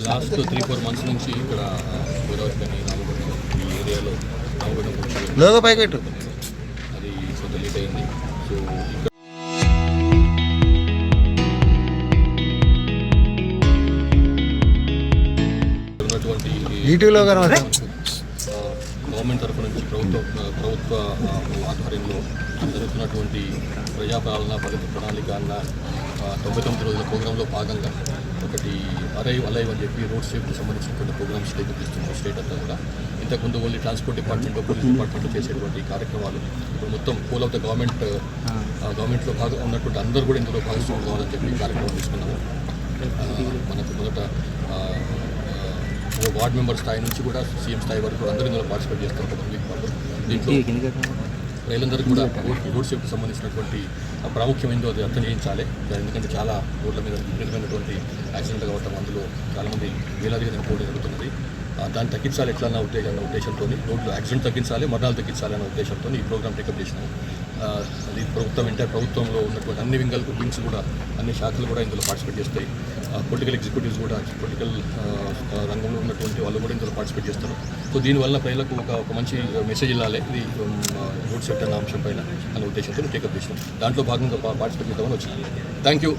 Last 3-4 months నుంచి ఇక్కడ గోదావరి కానీ రామగుండం ఈ ఏరియాలో రామగుండం లోగో పైకి పెట్టు. అది కొంత లేట్ అయింది. సో ఇక్కడ ఉన్నటువంటి ఈటీవీలో గవర్నమెంట్ తరఫు నుంచి ప్రభుత్వ ఆధ్వర్యంలో జరుగుతున్నటువంటి ప్రజాపాలన ప్రగతి ప్రణాళిక అన్న 99 రోజుల ప్రోగ్రాంలో భాగంగా ఒకటి అలైవ్ అని చెప్పి రోడ్ సేఫ్టీకి సంబంధించినటువంటి ప్రోగ్రామ్స్ తీసుకున్నాం స్టేట్ అంతా కూడా. ఇంతకుముందు only transport department police department చేసేటువంటి కార్యక్రమాలు ఇప్పుడు మొత్తం హోల్ ఆఫ్ ద గవర్నమెంట్లో భాగం ఉన్నటువంటి అందరూ కూడా ఇందులో భాగస్వామ్యం కావాలని చెప్పి కార్యక్రమం తీసుకున్నాము. మనకు మొదట వార్డ్ మెంబర్ స్థాయి నుంచి కూడా సీఎం స్థాయి వరకు అందరూ ఇందులో పార్టిసిపేట్ చేస్తారు. దీంట్లో ప్రజలందరూ కూడా రోడ్ సేఫ్టీకి సంబంధించినటువంటి ప్రాముఖ్యమైనదో అది అర్థం చేయించాలి. ఎందుకంటే చాలా రోడ్ల మీద విపరీతమైనటువంటి యాక్సిడెంట్ కావటం, అందులో చాలామంది వేలాదిగా చనిపోవడం జరుగుతున్నది. దాన్ని తగ్గించాలి ఎట్లా అన్న ఉద్దేశంతో రోడ్లు యాక్సిడెంట్ తగ్గించాలి, మరణాలు తగ్గించాలి అన్న ఉద్దేశంతో ఈ ప్రోగ్రామ్ టేకప్ చేసినాము. అది ప్రభుత్వంలో ఉన్నటువంటి అన్ని వింగ్స్ కూడా అన్ని శాఖలు కూడా ఇందులో పార్టిసిపేట్ చేస్తాయి. పొలిటికల్ ఎగ్జిక్యూటివ్స్ కూడా పొలిటికల్ రంగంలో ఉన్నటువంటి వాళ్ళు కూడా ఇందులో పార్టిసిపేట్ చేస్తారు. సో దీనివల్ల ప్రజలకు ఒక మంచి మెసేజ్ ఇవ్వాలి ఇది రోడ్ సేఫ్టీ అన్న అంశం పైన అన్న ఉద్దేశంతో టేకప్ చేసినాం. దాంట్లో భాగంగా పార్టిసిపేట్ చేద్దామని వచ్చింది. Thank you.